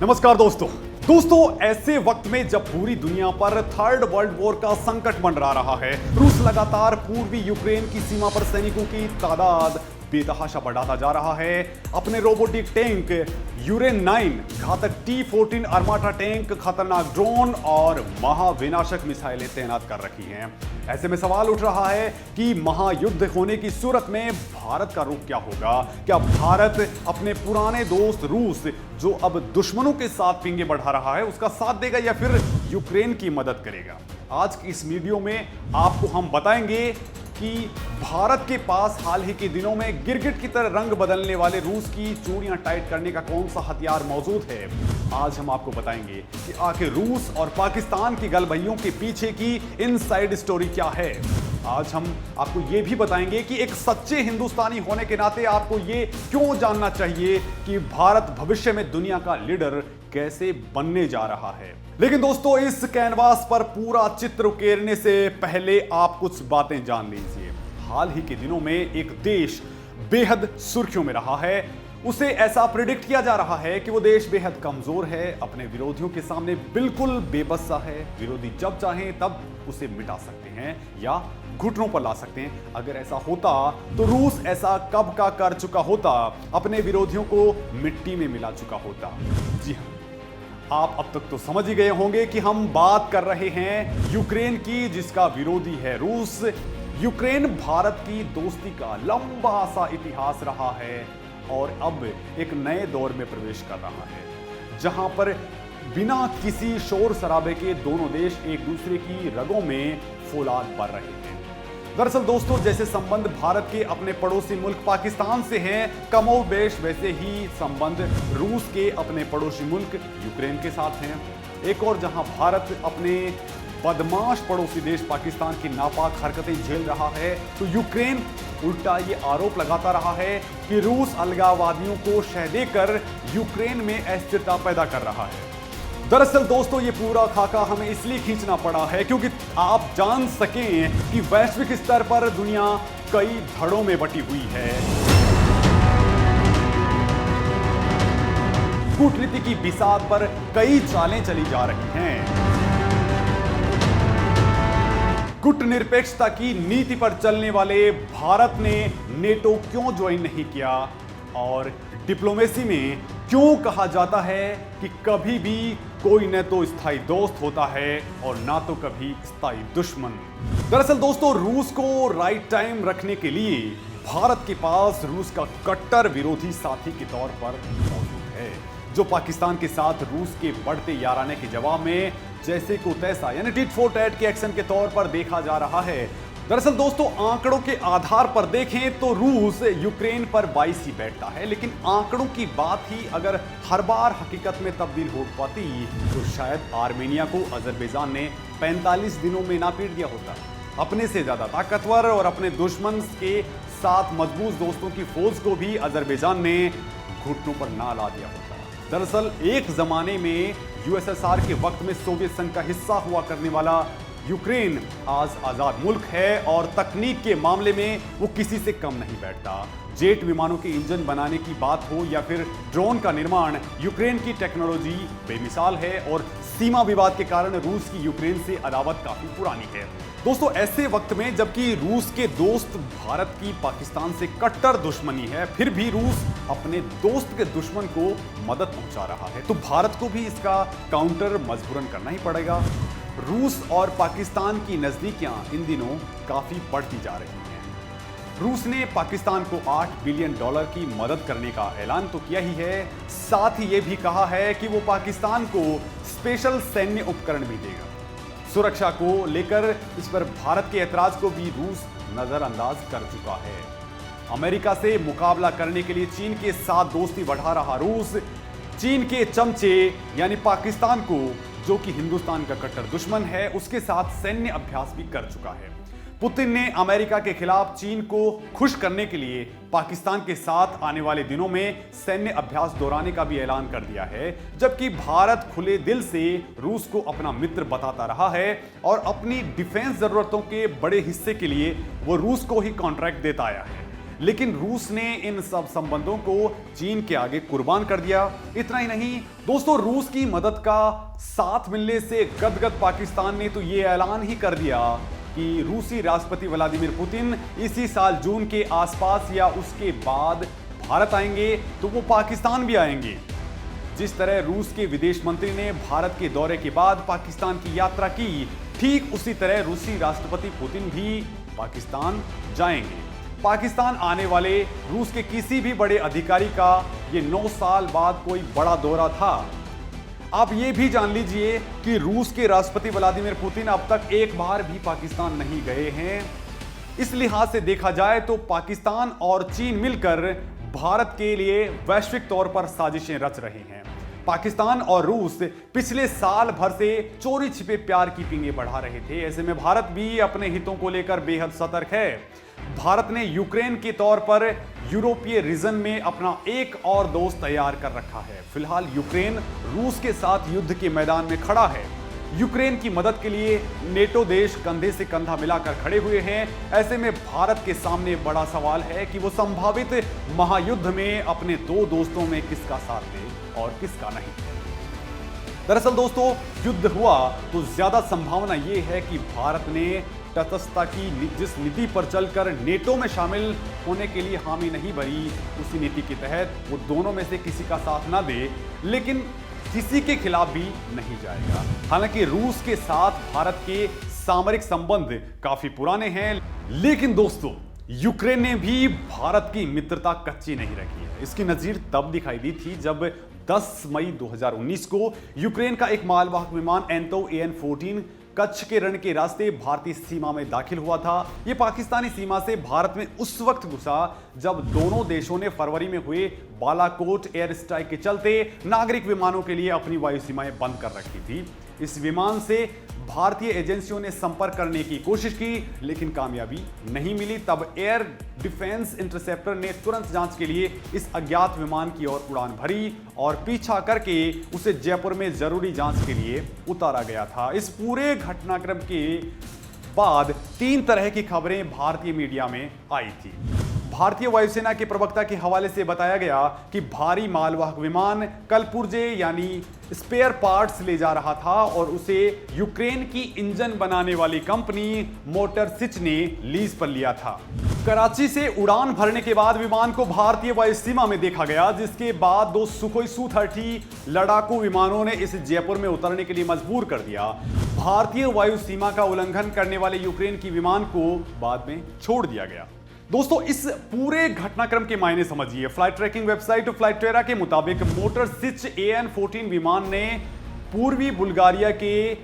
नमस्कार दोस्तों ऐसे वक्त में जब पूरी दुनिया पर थर्ड वर्ल्ड वॉर का संकट मंडरा रहा है, रूस लगातार पूर्वी यूक्रेन की सीमा पर सैनिकों की तादाद बेतहाशा बढ़ाता जा रहा है। अपने रोबोटिक टैंक यूरेन 9, घातक T-14 आर्माटा टैंक, खतरनाक ड्रोन और महाविनाशक मिसाइलें तैनात कर रखी हैं। ऐसे में सवाल उठ रहा है कि महायुद्ध होने की सूरत में भारत का रुख क्या होगा? क्या भारत अपने पुराने दोस्त रूस, जो अब दुश्मनों के साथ पिंगे बढ़ा रहा है, उसका साथ देगा या फिर यूक्रेन की मदद करेगा? आज की इस वीडियो में आपको हम बताएंगे कि भारत के पास हाल ही के दिनों में गिरगिट की तरह रंग बदलने वाले रूस की चूड़ियां टाइट करने का कौन सा हथियार मौजूद है। आज हम आपको बताएंगे कि आखिर रूस और पाकिस्तान की गलबहियों के पीछे की इनसाइड स्टोरी क्या है। आज हम आपको यह भी बताएंगे कि एक सच्चे हिंदुस्तानी होने के नाते आपको ये क्यों जानना चाहिए कि भारत भविष्य में दुनिया का लीडर कैसे बनने जा रहा है। लेकिन दोस्तों, इस कैनवास पर पूरा चित्र उकेरने से पहले आप कुछ बातें जान लीजिए। हाल ही के दिनों में एक देश बेहद सुर्खियों में रहा है। उसे ऐसा प्रिडिक्ट किया जा रहा है कि वो देश बेहद कमजोर है, अपने विरोधियों के सामने बिल्कुल बेबस सा है। विरोधी जब चाहें तब उसे मिटा सकते हैं या घुटनों पर ला सकते हैं। अगर ऐसा होता तो रूस ऐसा कब का कर चुका होता, अपने विरोधियों को मिट्टी में मिला चुका होता। जी हाँ, आप अब तक तो समझ ही गए होंगे कि हम बात कर रहे हैं यूक्रेन की, जिसका विरोधी है रूस। यूक्रेन भारत की दोस्ती का लंबा सा इतिहास रहा है और अब एक नए दौर में प्रवेश कर रहा है, जहां पर बिना किसी शोर शराबे के दोनों देश एक दूसरे की रगों में फौलाद भर रहे हैं। दरअसल दोस्तों, जैसे संबंध भारत के अपने पड़ोसी मुल्क पाकिस्तान से हैं, कमोबेश वैसे ही संबंध रूस के अपने पड़ोसी मुल्क यूक्रेन के साथ हैं। एक और जहां भारत अपने बदमाश पड़ोसी देश पाकिस्तान की नापाक हरकतें झेल रहा है, तो यूक्रेन उल्टा ये आरोप लगाता रहा है कि रूस अलगाववादियों को शह देकर यूक्रेन में अस्थिरता पैदा कर रहा है। दरअसल दोस्तों, ये पूरा खाका हमें इसलिए खींचना पड़ा है क्योंकि आप जान सकें कि वैश्विक स्तर पर दुनिया कई धड़ों में बटी हुई है। कूटनीति की बिसात पर कई चालें चली जा रही हैं। गुटनिरपेक्षता की नीति पर चलने वाले भारत ने नेटो क्यों ज्वाइन नहीं किया, और डिप्लोमेसी में क्यों कहा जाता है कि कभी भी कोई न तो स्थायी दोस्त होता है और ना तो कभी स्थायी दुश्मन। दरअसल दोस्तों, रूस को राइट टाइम रखने के लिए भारत के पास रूस का कट्टर विरोधी साथी के तौर पर मौजूद है, जो पाकिस्तान के साथ रूस के बढ़ते याराने के जवाब में जैसे को तैसा, यानी टिट फॉर टैट के एक्शन के तौर पर देखा जा रहा है। दरअसल दोस्तों, आंकड़ों के आधार पर देखें तो रूस यूक्रेन पर 22 ही बैठता है, लेकिन आंकड़ों की बात ही अगर हर बार हकीकत में तब्दील हो पाती तो शायद आर्मेनिया को अजरबैजान ने 45 दिनों में ना पीट दिया होता। अपने से ज्यादा ताकतवर और अपने दुश्मन के साथ मजबूत दोस्तों की फौज को भी अजरबैजान ने घुटनों पर ना ला दिया होता। दरअसल एक जमाने में यूएसएसआर के वक्त में सोवियत संघ का हिस्सा हुआ करने वाला यूक्रेन आज आजाद मुल्क है और तकनीक के मामले में वो किसी से कम नहीं बैठता। जेट विमानों के इंजन बनाने की बात हो या फिर ड्रोन का निर्माण, यूक्रेन की टेक्नोलॉजी बेमिसाल है और सीमा विवाद के कारण रूस की यूक्रेन से अदावत काफी पुरानी है। दोस्तों, ऐसे वक्त में जबकि रूस के दोस्त भारत की पाकिस्तान से कट्टर दुश्मनी है, फिर भी रूस अपने दोस्त के दुश्मन को मदद पहुंचा रहा है, तो भारत को भी इसका काउंटर मजबूरन करना ही पड़ेगा। रूस और पाकिस्तान की नजदीकियां इन दिनों काफी बढ़ती जा रही हैं। रूस ने पाकिस्तान को $8 बिलियन की मदद करने का ऐलान तो किया ही है, साथ ही ये भी कहा है कि वो पाकिस्तान को स्पेशल सैन्य उपकरण भी देगा। सुरक्षा को लेकर इस पर भारत के ऐतराज को भी रूस नजरअंदाज कर चुका है। अमेरिका से मुकाबला करने के लिए चीन के साथ दोस्ती बढ़ा रहा रूस, चीन के चमचे यानी पाकिस्तान को, जो कि हिंदुस्तान का कट्टर दुश्मन है, उसके साथ सैन्य अभ्यास भी कर चुका है। पुतिन ने अमेरिका के खिलाफ चीन को खुश करने के लिए पाकिस्तान के साथ आने वाले दिनों में सैन्य अभ्यास दोहराने का भी ऐलान कर दिया है, जबकि भारत खुले दिल से रूस को अपना मित्र बताता रहा है और अपनी डिफेंस जरूरतों के बड़े हिस्से के लिए वो रूस को ही कॉन्ट्रैक्ट देता आया है। लेकिन रूस ने इन सब संबंधों को चीन के आगे कुर्बान कर दिया। इतना ही नहीं दोस्तों, रूस की मदद का साथ मिलने से गदगद पाकिस्तान ने तो ये ऐलान ही कर दिया कि रूसी राष्ट्रपति व्लादिमीर पुतिन इसी साल जून के आसपास या उसके बाद भारत आएंगे तो वो पाकिस्तान भी आएंगे। जिस तरह रूस के विदेश मंत्री ने भारत के दौरे के बाद पाकिस्तान की यात्रा की, ठीक उसी तरह रूसी राष्ट्रपति पुतिन भी पाकिस्तान जाएंगे। पाकिस्तान आने वाले रूस के किसी भी बड़े अधिकारी का ये 9 साल बाद कोई बड़ा दौरा था। आप ये भी जान लीजिए कि रूस के राष्ट्रपति व्लादिमीर पुतिन अब तक एक बार भी पाकिस्तान नहीं गए हैं। इस लिहाज से देखा जाए तो पाकिस्तान और चीन मिलकर भारत के लिए वैश्विक तौर पर साजिशें रच रहे हैं। पाकिस्तान और रूस पिछले साल भर से चोरी छिपे प्यार की पींगे बढ़ा रहे थे। ऐसे में भारत भी अपने हितों को लेकर बेहद सतर्क है। भारत ने यूक्रेन के तौर पर यूरोपीय रीजन में अपना एक और दोस्त तैयार कर रखा है। फिलहाल यूक्रेन रूस के साथ युद्ध के मैदान में खड़ा है। यूक्रेन की मदद के लिए नेटो देश कंधे से कंधा मिलाकर खड़े हुए हैं। ऐसे में भारत के सामने बड़ा सवाल है कि वो संभावित महायुद्ध में अपने दो दोस्तों में किसका साथ दे और किसका नहीं। दरअसल दोस्तों, युद्ध हुआ तो ज्यादा संभावना यह है कि भारत ने तटस्थता की जिस नीति पर चलकर नेटो में शामिल होने के लिए हामी नहीं भरी, उसी नीति के तहत वो दोनों में से किसी का साथ ना दे, लेकिन किसी के खिलाफ भी नहीं जाएगा। हालांकि रूस के साथ भारत के सामरिक संबंध काफी पुराने हैं, लेकिन दोस्तों यूक्रेन ने भी भारत की मित्रता कच्ची नहीं रखी है। इसकी नजीर तब दिखाई दी थी जब 10 मई 2019 को यूक्रेन का एक मालवाहक विमान एंटोव AN-14 कच्छ के रण के रास्ते भारतीय सीमा में दाखिल हुआ था। यह पाकिस्तानी सीमा से भारत में उस वक्त घुसा जब दोनों देशों ने फरवरी में हुए बालाकोट एयर स्ट्राइक के चलते नागरिक विमानों के लिए अपनी वायु सीमाएं बंद कर रखी थी। इस विमान से भारतीय एजेंसियों ने संपर्क करने की कोशिश की, लेकिन कामयाबी नहीं मिली। तब एयर डिफेंस इंटरसेप्टर ने तुरंत जांच के लिए इस अज्ञात विमान की ओर उड़ान भरी और पीछा करके उसे जयपुर में जरूरी जांच के लिए उतारा गया था। इस पूरे घटनाक्रम के बाद 3 तरह की खबरें भारतीय मीडिया में आई थी। भारतीय वायुसेना के प्रवक्ता के हवाले से बताया गया कि भारी मालवाहक विमान कलपुर्जे यानी स्पेयर पार्ट्स ले जा रहा था और उसे यूक्रेन की इंजन बनाने वाली कंपनी मोटर सिच ने लीज पर लिया था। कराची से उड़ान भरने के बाद विमान को भारतीय वायु सीमा में देखा गया, जिसके बाद 2 सुखोई Su-30 लड़ाकू विमानों ने इसे जयपुर में उतरने के लिए मजबूर कर दिया। भारतीय वायु सीमा का उल्लंघन करने वाले यूक्रेन की विमान को बाद में छोड़ दिया गया। दोस्तों, इस पूरे घटनाक्रम के मायने समझिए। फ्लाइट ट्रैकिंग वेबसाइट फ्लाइटेरा के मुताबिक मोटर सिच AN-14 विमान ने पूर्वी बुल्गारिया के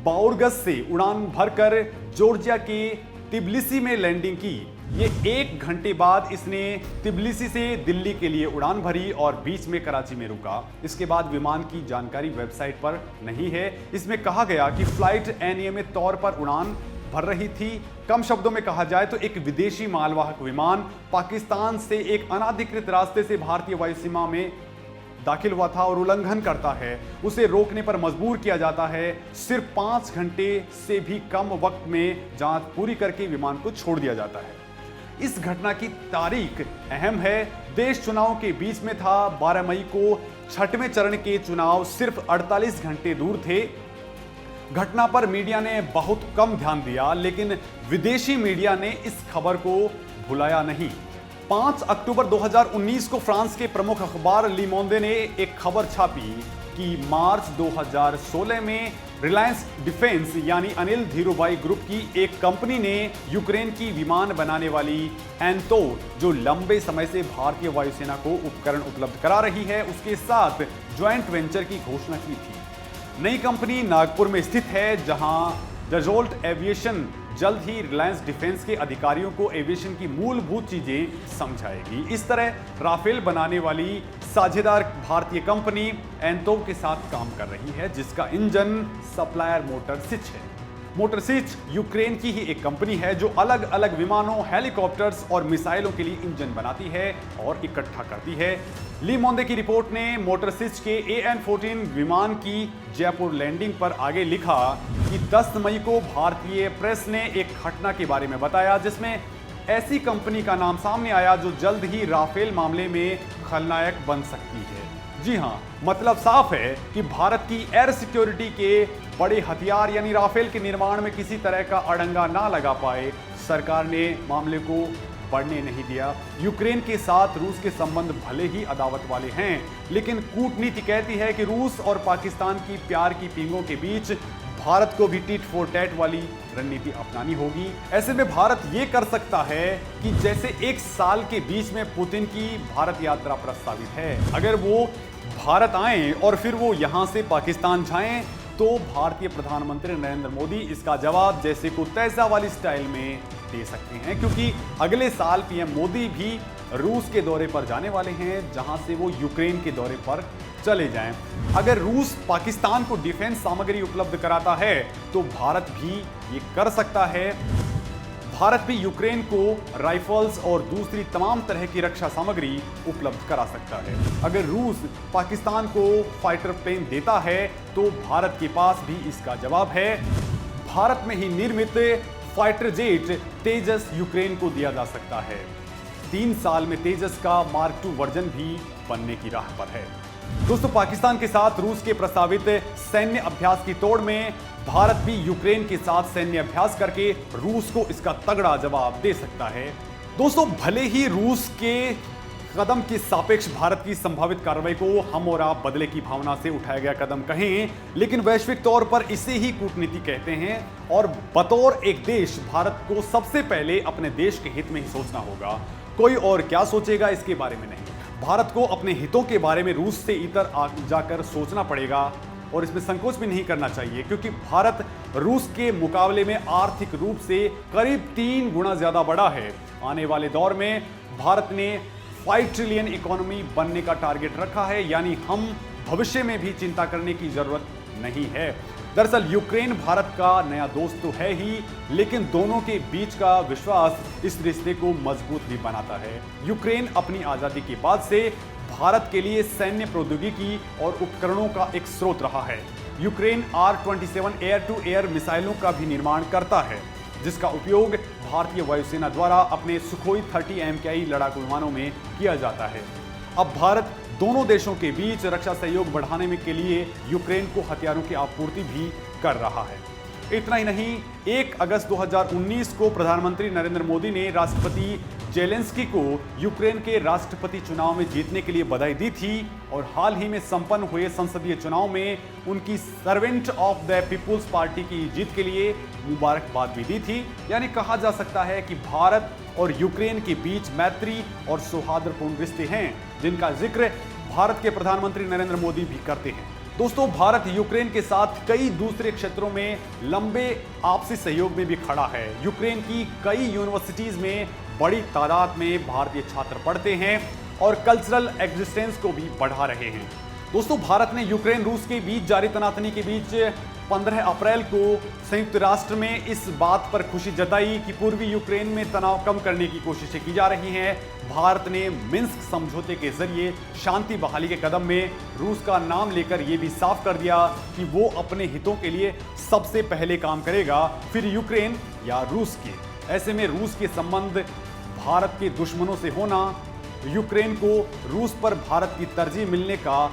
बाउरगस से उड़ान भरकर जॉर्जिया के तिब्लिसी में लैंडिंग की। ये 1 घंटे बाद इसने तिब्लिसी से दिल्ली के लिए उड़ान भरी और बीच में कराची में रुका। इसके बाद विमान की जानकारी वेबसाइट पर नहीं है। इसमें कहा गया कि फ्लाइट अनियमित तौर पर उड़ान भर रही थी। कम शब्दों में कहा जाए तो एक विदेशी मालवाहक विमान पाकिस्तान से एक अनाधिकृत रास्ते से भारतीय वायु सीमा में दाखिल हुआ था और उल्लंघन करता है। उसे रोकने पर मजबूर किया जाता है। सिर्फ 5 घंटे से भी कम वक्त में जांच पूरी करके विमान को छोड़ दिया जाता है। इस घटना की तारीख अहम है। देश चुनाव के बीच में था। 12 मई को 6वें चरण के चुनाव सिर्फ 48 घंटे दूर थे। घटना पर मीडिया ने बहुत कम ध्यान दिया, लेकिन विदेशी मीडिया ने इस खबर को भुलाया नहीं। 5 अक्टूबर 2019 को फ्रांस के प्रमुख अखबार ली मोंदे ने एक खबर छापी कि मार्च 2016 में रिलायंस डिफेंस यानी अनिल धीरूभाई ग्रुप की एक कंपनी ने यूक्रेन की विमान बनाने वाली एंटोव, जो लंबे समय से भारतीय वायुसेना को उपकरण उपलब्ध करा रही है, उसके साथ ज्वाइंट वेंचर की घोषणा की थी। नई कंपनी नागपुर में स्थित है, जहां डजोल्ट एविएशन जल्द ही रिलायंस डिफेंस के अधिकारियों को एविएशन की मूलभूत चीजें समझाएगी। इस तरह राफेल बनाने वाली साझेदार भारतीय कंपनी एंटोव के साथ काम कर रही है, जिसका इंजन सप्लायर मोटर सिच है। मोटर सिच यूक्रेन की ही एक कंपनी है जो अलग अलग विमानों, हेलीकॉप्टर्स और मिसाइलों के लिए इंजन बनाती है और इकट्ठा करती है। ली मोंदे की रिपोर्ट ने मोटर सिच के AN-14 विमान की जयपुर लैंडिंग पर आगे लिखा कि 10 मई को भारतीय प्रेस ने एक घटना के बारे में बताया, जिसमें ऐसी कंपनी का नाम सामने आया जो जल्द ही राफेल मामले में खलनायक बन सकती है। जी हां, मतलब साफ है कि भारत की एयर सिक्योरिटी के बड़े हथियार यानी राफेल के निर्माण में किसी तरह का अड़ंगा ना लगा पाए सरकार ने मामले को बढ़ने नहीं दिया। यूक्रेन के साथ रूस के संबंध भले ही अदावत वाले हैं, लेकिन कूटनीति कहती है कि रूस और पाकिस्तान की प्यार की पींगों के बीच भारत को भी टिट फॉर टैट वाली रणनीति अपनानी होगी। ऐसे में भारत ये कर सकता है कि जैसे एक साल के बीच में पुतिन की भारत यात्रा प्रस्तावित है, अगर वो भारत आए और फिर वो यहां से पाकिस्तान जाएं, तो भारतीय प्रधानमंत्री नरेंद्र मोदी इसका जवाब जैसे को तैसा वाली स्टाइल में दे सकते हैं, क्योंकि अगले साल पीएम मोदी भी रूस के दौरे पर जाने वाले हैं, जहां से वो यूक्रेन के दौरे पर चले जाएं। अगर रूस पाकिस्तान को डिफेंस सामग्री उपलब्ध कराता है तो भारत भी ये कर सकता है। भारत भी यूक्रेन को राइफल्स और दूसरी तमाम तरह की रक्षा सामग्री उपलब्ध करा सकता है। अगर रूस पाकिस्तान को फाइटर प्लेन देता है तो भारत के पास भी इसका जवाब है। भारत में ही निर्मित फाइटर जेट तेजस यूक्रेन को दिया जा सकता है। 3 साल में तेजस का मार्क 2 वर्जन भी बनने की राह पर है। दोस्तों, पाकिस्तान के साथ रूस के प्रस्तावित सैन्य अभ्यास की तोड़ में भारत भी यूक्रेन के साथ सैन्य अभ्यास करके रूस को इसका तगड़ा जवाब दे सकता है। दोस्तों, भले ही रूस के कदम के सापेक्ष भारत की संभावित कार्रवाई को हम और आप बदले की भावना से उठाया गया कदम कहें, लेकिन वैश्विक तौर पर इसे ही कूटनीति कहते हैं और बतौर एक देश भारत को सबसे पहले अपने देश के हित में ही सोचना होगा। कोई और क्या सोचेगा इसके बारे में नहीं। भारत को अपने हितों के बारे में रूस से इतर जाकर सोचना पड़ेगा और इसमें संकोच भी नहीं करना चाहिए, क्योंकि भारत रूस के मुकाबले में आर्थिक रूप से करीब 3 गुना ज्यादा बड़ा है। आने वाले दौर में भारत ने 5 ट्रिलियन इकोनॉमी बनने का टारगेट रखा है, यानी हम भविष्य में भी चिंता करने की जरूरत नहीं है। दरअसल यूक्रेन भारत का नया दोस्त तो है ही, लेकिन दोनों के बीच का विश्वास इस रिश्ते को मजबूत भी बनाता है। यूक्रेन अपनी आजादी के बाद से भारत के लिए सैन्य प्रौद्योगिकी और उपकरणों का एक स्रोत रहा है। Ukraine R-27 air to air मिसाइलों का भी निर्माण करता है, जिसका उपयोग भारतीय वायुसेना द्वारा अपने सुखोई 30 MKI लड़ाकू विमानों में किया जाता है। अब भारत दोनों देशों के बीच रक्षा सहयोग बढ़ाने में के लिए यूक्रेन को हथियारों की आपूर्ति भी कर रहा है। इतना ही नहीं, 1 अगस्त 2019 को प्रधानमंत्री नरेंद्र मोदी ने राष्ट्रपति जेलेंस्की को यूक्रेन के राष्ट्रपति चुनाव में जीतने के लिए बधाई दी थी और हाल ही में संपन्न हुए संसदीय चुनाव में उनकी Servant of the People's Party की जीत के लिए मुबारकबाद भी दी थी। यानी कहा जा सकता है कि भारत और यूक्रेन के बीच मैत्री और सौहार्दपूर्ण रिश्ते हैं, जिनका जिक्र भारत के प्रधानमंत्री नरेंद्र मोदी भी करते हैं। दोस्तों, भारत यूक्रेन के साथ कई दूसरे क्षेत्रों में लंबे आपसी सहयोग में भी खड़ा है। यूक्रेन की कई यूनिवर्सिटीज में बड़ी तादाद में भारतीय छात्र पढ़ते हैं और कल्चरल एग्जिस्टेंस को भी बढ़ा रहे हैं। दोस्तों, भारत ने यूक्रेन रूस के बीच जारी तनातनी के बीच 15 अप्रैल को संयुक्त राष्ट्र में इस बात पर खुशी जताई कि पूर्वी यूक्रेन में तनाव कम करने की कोशिशें की जा रही हैं। भारत ने मिन्स्क समझौते के जरिए शांति बहाली के कदम में रूस का नाम लेकर यह भी साफ कर दिया कि वो अपने हितों के लिए सबसे पहले काम करेगा, फिर यूक्रेन या रूस के। ऐसे में रूस के संबंध भारत के दुश्मनों से होना यूक्रेन को रूस पर भारत की तरजीह मिलने का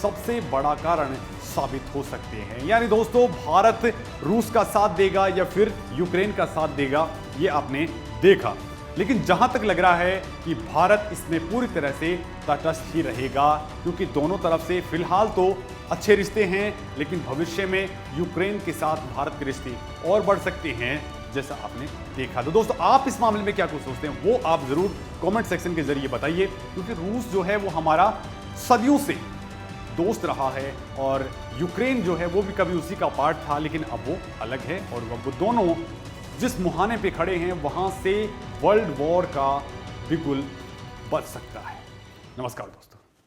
सबसे बड़ा कारण साबित हो सकते हैं। यानी दोस्तों, भारत रूस का साथ देगा या फिर यूक्रेन का साथ देगा, ये आपने देखा। लेकिन जहां तक लग रहा है कि भारत इसमें पूरी तरह से तटस्थ ही रहेगा, क्योंकि दोनों तरफ से फिलहाल तो अच्छे रिश्ते हैं, लेकिन भविष्य में यूक्रेन के साथ भारत के रिश्ते और बढ़ सकते हैं, जैसा आपने देखा। तो दोस्तों, आप इस मामले में क्या कुछ सोचते हैं वो आप जरूर कमेंट सेक्शन के जरिए बताइए, क्योंकि रूस जो है वो हमारा सदियों से दोस्त रहा है और यूक्रेन जो है वो भी कभी उसी का पार्ट था, लेकिन अब वो अलग है और वो दोनों जिस मुहाने पे खड़े हैं वहां से वर्ल्ड वॉर का बिगुल बच सकता है। नमस्कार दोस्तों।